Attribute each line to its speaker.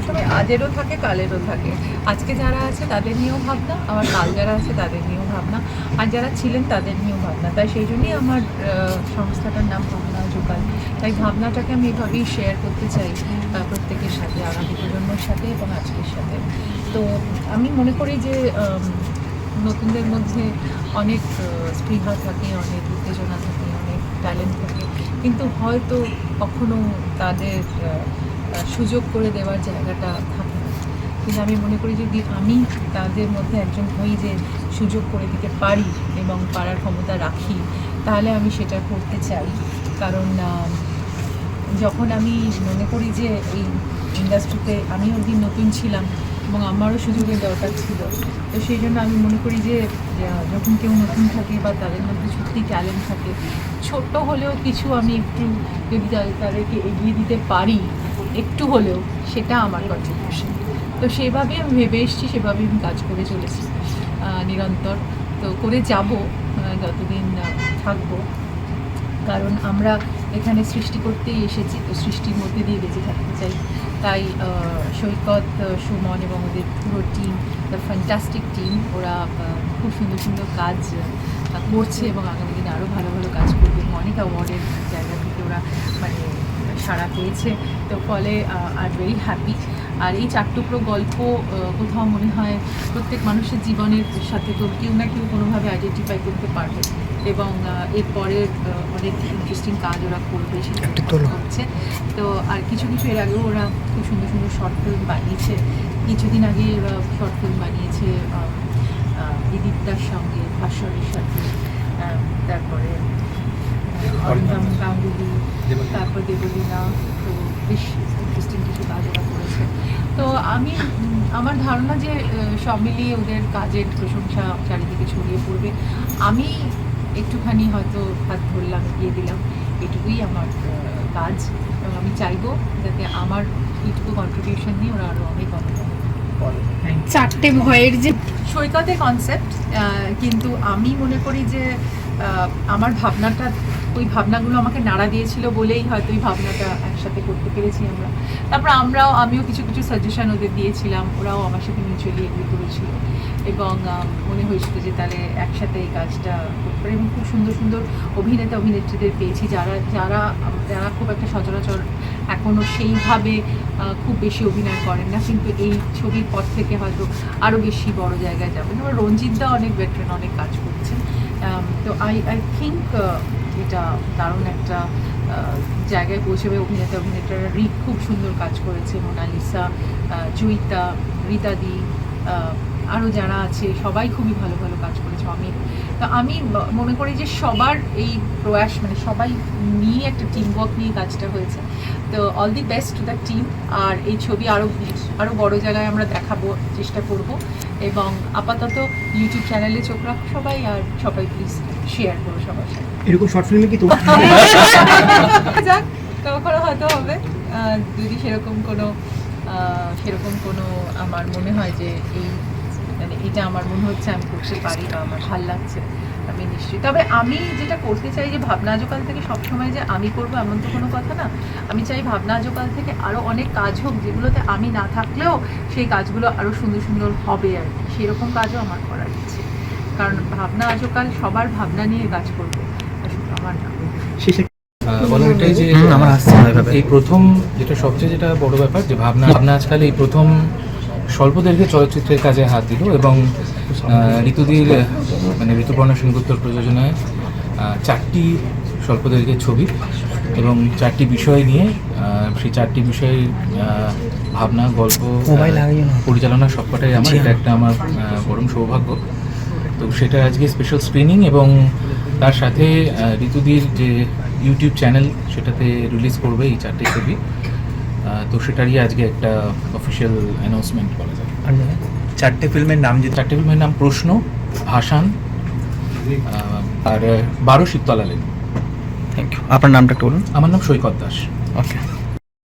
Speaker 1: সবসময় আজেরও থাকে, কালেরও থাকে। আজকে যারা আছে তাদের নিয়েও ভাবনা, আবার কাল যারা আছে তাদের নিয়েও ভাবনা, আর যারা ছিলেন তাদের নিয়েও ভাবনা। তাই সেই জন্যই আমার সংস্থাটার নাম ভাবনা জোকাল। তাই ভাবনাটাকে আমি এভাবেই শেয়ার করতে চাই প্রত্যেকের সাথে, আগামী প্রজন্মের সাথে এবং আজকের সাথে। তো আমি মনে করি যে নতুনদের মধ্যে অনেক স্পৃহা থাকে, অনেক উত্তেজনা থাকে, অনেক ট্যালেন্ট থাকে, কিন্তু হয়তো কখনো তাদের সুযোগ করে দেওয়ার জায়গাটা থাকে না। কিন্তু আমি মনে করি যদি আমি তাদের মধ্যে একজন হই যে সুযোগ করে দিতে পারি এবং পারার ক্ষমতা রাখি, তাহলে আমি সেটা করতে চাই। কারণ যখন আমি মনে করি যে এই ইন্ডাস্ট্রিতে আমি ওদিন নতুন ছিলাম এবং আমারও সুযোগের দরকার ছিল, তো সেই জন্য আমি মনে করি যে যখন কেউ নতুন থাকে বা তাদের মধ্যে সত্যি ট্যালেন্ট থাকে, ছোট্ট হলেও কিছু আমি একটু যদি তাদেরকে এগিয়ে দিতে পারি একটু হলেও, সেটা আমার কন্ট্রিবিউশন। তো সেভাবেই আমি ভেবে এসেছি, সেভাবেই আমি কাজ করে চলেছি নিরন্তর, তো করে যাব যতদিন থাকবো। কারণ আমরা এখানে সৃষ্টি করতেই এসেছি, তো সৃষ্টির মধ্যে দিয়ে বেঁচে থাকতে চাই। তাই সৈকত, সুমন এবং ওদের পুরো টিম, দ্য ফ্যান্টাস্টিক টিম, ওরা খুব সুন্দর সুন্দর কাজ করছে এবং আগামী দিনে আরও ভালো ভালো কাজ করবে এবং অনেক অ্যাওয়ার্ডের জায়গা থেকে ওরা মানে সাড়া পেয়েছে। তো ফলে আর ভেরি হ্যাপি। আর এই চারটুকরো গল্প কোথাও মনে হয় প্রত্যেক মানুষের জীবনের সাথে তো কেউ না কেউ কোনোভাবে আইডেন্টিফাই করতে পারবে এবং এরপরের অনেক ইন্টারেস্টিং কাজ ওরা করবে, সেটা হচ্ছে। তো আর কিছু কিছু এর আগেও ওরা খুব সুন্দর সুন্দর শর্ট ফিল্ম বানিয়েছে। কিছুদিন আগে ওরা শর্ট ফিল্ম বানিয়েছে বিদীপ্তার সঙ্গে, ভাস্বরের সাথে, তারপরে অরিন্দম গাঙ্গুলি, তারপর দেবলীনা। তো বেশ ইন্টারেস্টিং কিছু কাজ ওরা করেছে। তো আমি আমার ধারণা যে সব মিলিয়ে ওদের কাজের প্রশংসা চারিদিকে ছড়িয়ে পড়বে। আমি একটুখানি হয়তো হাত ধরলাম, এগিয়ে দিলাম, এটুকুই আমার কাজ। এবং আমি চাইবো যাতে আমার এইটুকু কন্ট্রিবিউশন নিয়ে ওরা আরও অনেক অনেক বলে।
Speaker 2: চারটে ভয়ের যে
Speaker 1: সৈকতের কনসেপ্ট, কিন্তু আমি মনে করি যে আমার ভাবনাটা, ওই ভাবনাগুলো আমাকে নাড়া দিয়েছিল বলেই হয়তো ওই ভাবনাটা একসাথে করতে পেরেছি আমরা। তারপর আমিও কিছু কিছু সাজেশন ওদের দিয়েছিলাম, ওরাও আমার সাথে মিউচুয়ালি এগ্রি করেছিল এবং মনে হয়েছিল যে তাহলে একসাথে এই কাজটা করতে পারি। এবং খুব সুন্দর সুন্দর অভিনেতা অভিনেত্রীদের পেয়েছি যারা যারা যারা খুব একটা সচরাচর এখনও সেইভাবে খুব বেশি অভিনয় করেন না, কিন্তু এই ছবির পর থেকে হয়তো আরও বেশি বড় জায়গায় যাবেন। এবার রঞ্জিতদা অনেক ভেটারেন, অনেক কাজ করছেন। তো আই থিঙ্ক এটা দারুণ একটা জায়গায় পৌঁছবে। অভিনেতারা রিক খুব সুন্দর কাজ করেছে, মোনালিসা, জয়িতা, রীতাদি, আরও যারা আছে সবাই খুবই ভালো ভালো কাজ করেছে, অমিত। তো আমি মনে করি যে সবার এই প্রয়াস, মানে সবাই নিয়ে একটা টিম ওয়ার্ক নিয়ে কাজটা হয়েছে। তো all the best to the team. আর এই ছবি আরও বড় জায়গায় আমরা দেখাবো চেষ্টা করব। এবং আপাতত ইউটিউব চ্যানেলে চোখ রাখো সবাই, আর সবাই প্লিজ শেয়ার করো সবার সাথে।
Speaker 3: এরকম শর্ট ফিল্মে কি তোমার
Speaker 1: যাক, কখনো হয়তো হবে, যদি সেরকম কোনো আমার মনে হয় যে এই মানে এটা আমার মনে হচ্ছে আমি করতে পারি বা আমার ভাল লাগছে, আমি নিশ্চয়ই। তবে আমি যেটা করতে চাই যে ভাবনা জোকাল থেকে সবসময় যে আমি করবো এমন তো কোনো কথা না। আমি চাই ভাবনা জোকাল থেকে আরও অনেক কাজ হোক, যেগুলোতে আমি না থাকলেও সেই কাজগুলো আরও সুন্দর সুন্দর হবে আর কি, সেরকম কাজও আমার করার ইচ্ছে। কারণ ভাবনা জোকাল সবার ভাবনা নিয়ে কাজ করবে, আমার না।
Speaker 4: বলার এটাই যে এই প্রথম যেটা সবচেয়ে যেটা বড় ব্যাপার যে ভাবনা আজকাল এই প্রথম স্বল্পদৈর্ঘ্যে চলচ্চিত্রের কাজে হাত দিল এবং ঋতুদির মানে ঋতুপর্ণা সেনগুপ্তর প্রযোজনায় 4টি স্বল্পদৈর্ঘ্যের ছবি এবং 4টি বিষয় নিয়ে, সেই 4টি বিষয়ের ভাবনা, গল্প, পরিচালনা সবকটাই আমার, এটা একটা আমার পরম সৌভাগ্য। তো সেটা আজকে স্পেশাল স্ক্রিনিং এবং তার সাথে ঋতুদির যে ইউটিউব চ্যানেল সেটাতে রিলিজ করবে এই 4টে ছবি। তো সেটারই আজকে একটা অফিসিয়াল অ্যানাউন্সমেন্ট করা যায়।
Speaker 3: 4টে ফিল্মের নাম?
Speaker 4: 4টে ফিল্মের নাম প্রশ্ন, ভাসান আর 12 শীতলা লেন।
Speaker 3: Thank you. আপনার নামটা একটু বলুন।
Speaker 4: আমার নাম সৈকত দাস।
Speaker 3: ওকে।